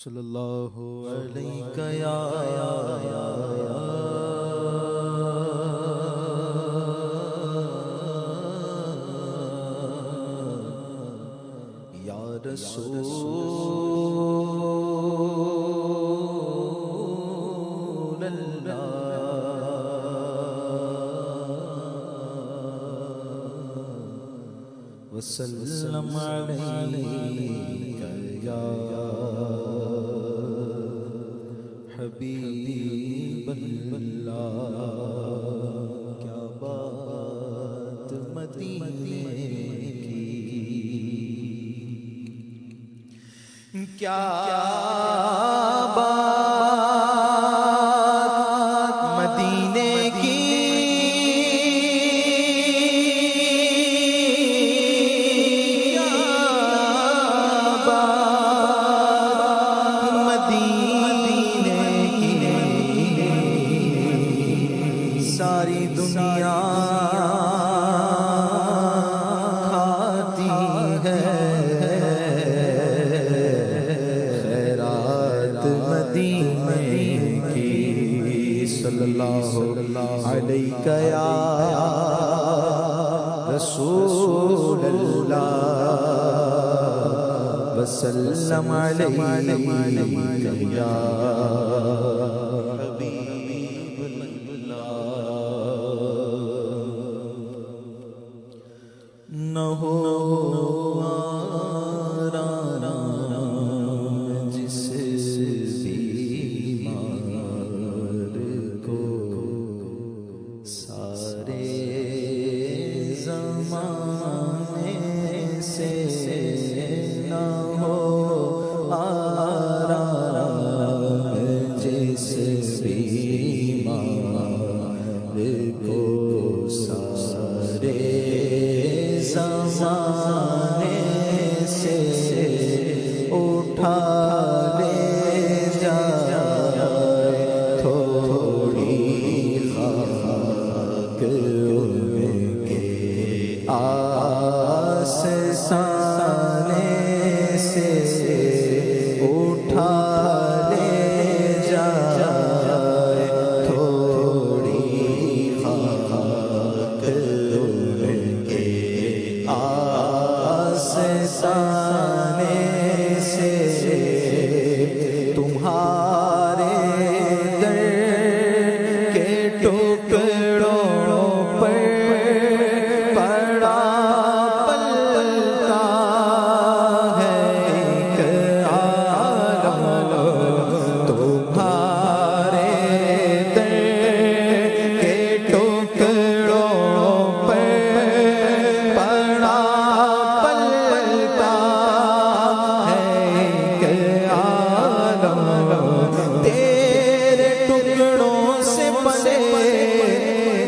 صلی اللہ علیہ یا رسول اللہ وسلم علیہ یا حبیب اللہ۔ کیا بات مدینے کی، کیا بات مدینے کی، کیا بات مدینے کی، ساری دنیا کھاتی ہے خیرات مدینے کی۔ صلی اللہ علیہ یا رسول اللہ وسلم علیہ یا حبیب اللہ۔ نہ ہو آرام جس بیمار کو، سارے زمانے سے نہ ہو آرام جس بیمار کو، سارے زمانے سے اٹھا لے جائے تھوڑی خاک ان کے آستانے سے، اٹھا لے جائے تھوڑی خاک ان کے آستانے سے، تمہارے در کے ٹکڑوں پر پڑا پلتا ہے ایک عالم، تمہارے در کے ٹکڑوں پر پڑا پلتا ہے ایک عالم، تیرے ٹکڑوں سے بنے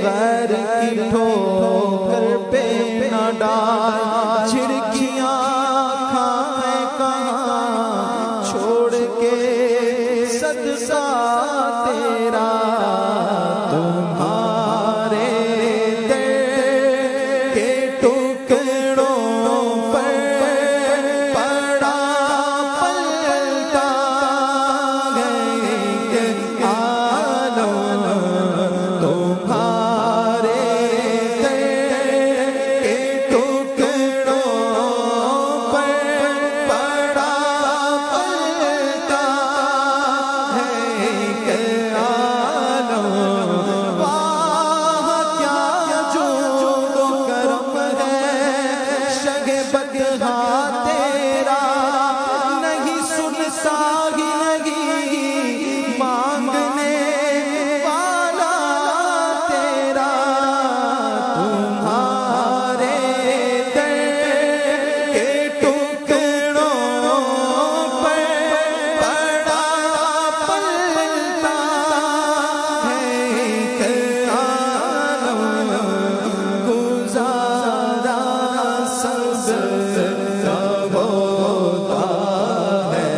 غیر کی ٹھوکر پہ نہ ڈال، جھڑکیاں کھائیں کہاں چھوڑ کے صدقہ تیرا، تمہارے در کے ٹکڑوں پر پڑا پلتا ہے ایک عالم، تمہارے در کے ٹکڑوں پر پڑا پلتا ہے ایک عالم۔ واہ کیا جود و کرم ہے شگ بدہا تیرا، نہیں سنتا ہی نہیں مانگنے والا تیرا، تمہارے در کے ٹکڑوں پر پڑا پلتا ہے ایک عالم، گزارا سب کا ہوتا ہے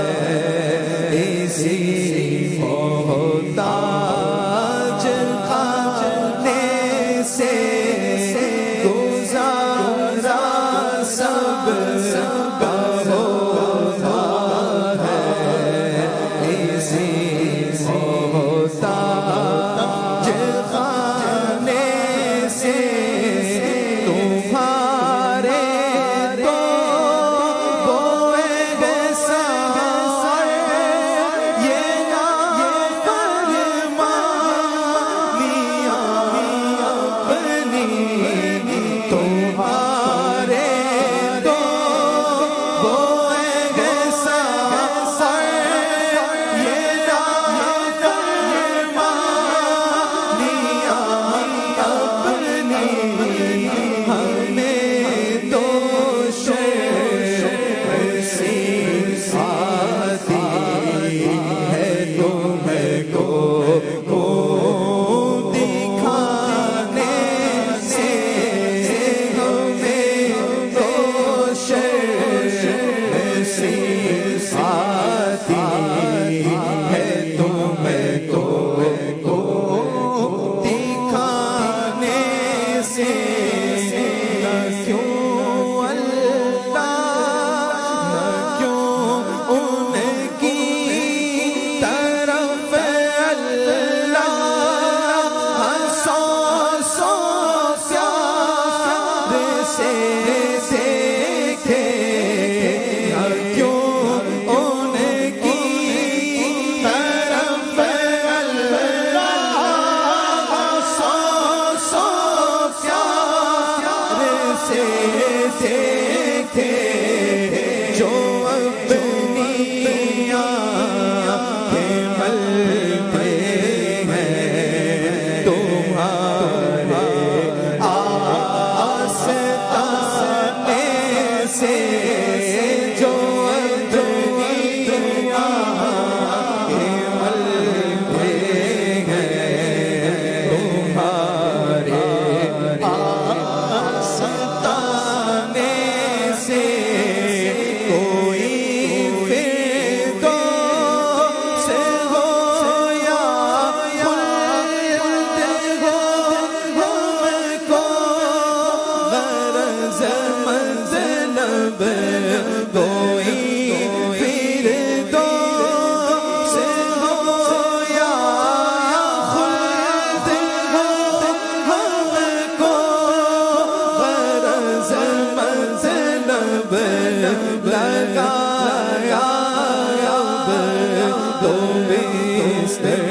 تو بستر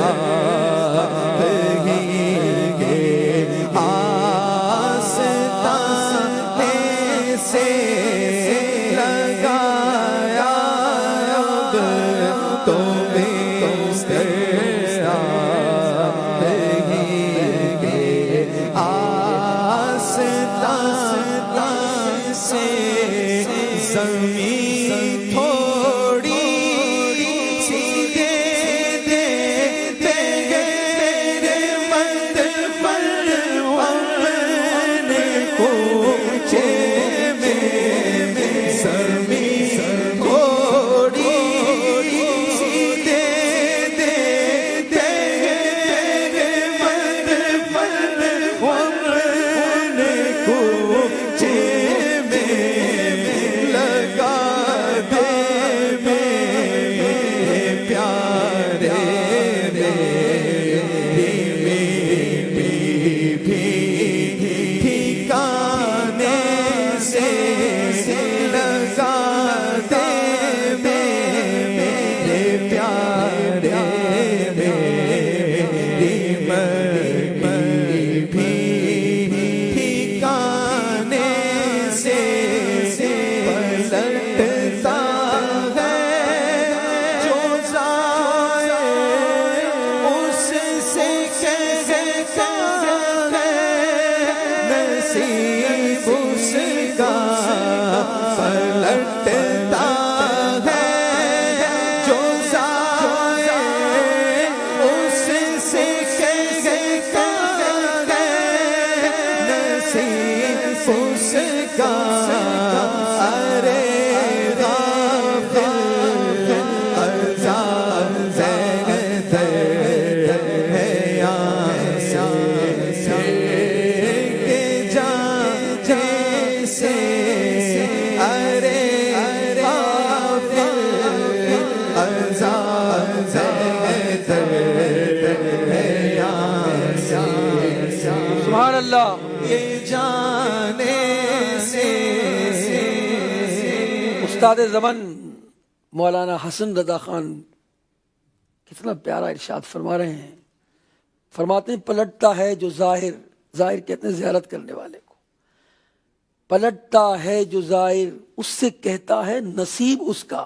آہی کے آستانے سے لگایا اب تو بستر آہی کے آستانے سے زمین تھوڑی سی دے دے تیرے مد پر اپنے کوچے میں زمین تھوڑی سی دے دے تیرے مد پر اپنے کوچے میں لگا دے میرے پیارے ٹھکانے سے لگا دے میرے پیارے ٹھکانے سے پلٹتا ہے جو ضائع اس سے کہتا ہے نصیب اس کا پلٹتا ہے جو ضائع اس سے کہتا ہے نصیب اس کا ارے غافل عذاب ہے کے جان سے ارے غافل عذاب ہے سبحان اللہ. یہ جانے سے استاد زمن مولانا حسن رضا خان کتنا پیارا ارشاد فرما رہے ہیں. فرماتے ہیں پلٹتا ہے جو ظاہر کہتے ہیں زیارت کرنے والے کو. پلٹتا ہے جو ظاہر اس سے کہتا ہے نصیب اس کا.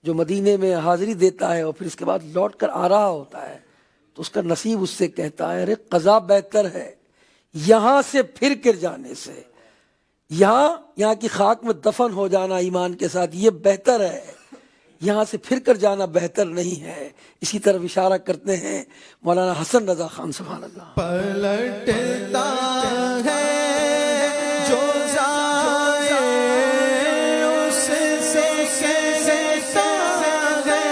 جو مدینے میں حاضری دیتا ہے اور پھر اس کے بعد لوٹ کر آ رہا ہوتا ہے تو اس کا نصیب اس سے کہتا ہے ارے قضا بہتر ہے یہاں سے پھر کر جانے سے. یہاں کی خاک میں دفن ہو جانا ایمان کے ساتھ یہ بہتر ہے, یہاں سے پھر کر جانا بہتر نہیں ہے. اسی طرف اشارہ کرتے ہیں مولانا حسن رضا خان. سبحان اللہ. پلٹتا ہے جو ضائع اس سے کہتا ہے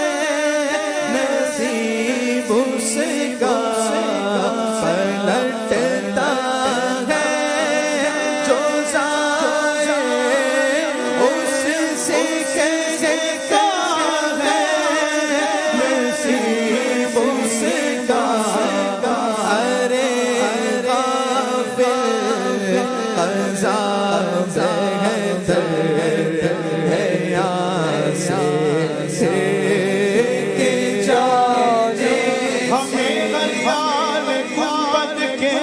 نصیب اس کا پلٹتا ہے جو ضائع اس سے کہتا ہے نصیب اس کا ارے غافل عذاب ہے سے کہ جانے ہمیں غریبان گنبد کے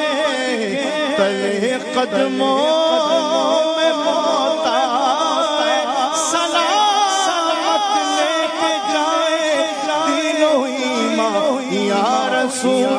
تلے قدموں میں پوتا ہے سلامت لے کے جائے دل و ایمان یا رسول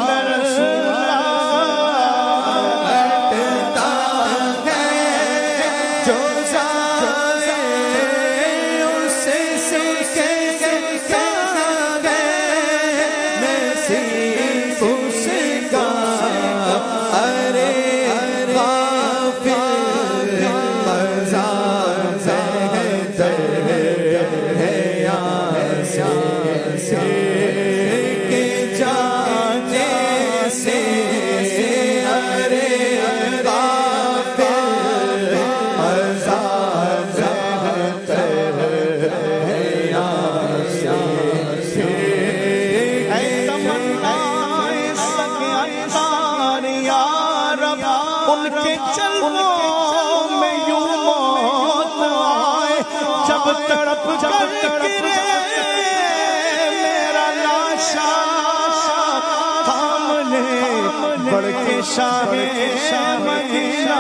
شاہ مدینہ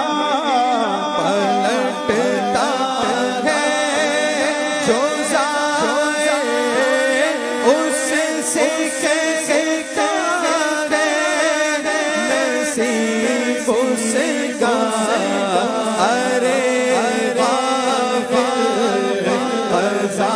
پلٹتا ہے جو زائر اس سے کہتا ہے نصیب اس کا ارے غافل قضا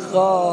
خواہ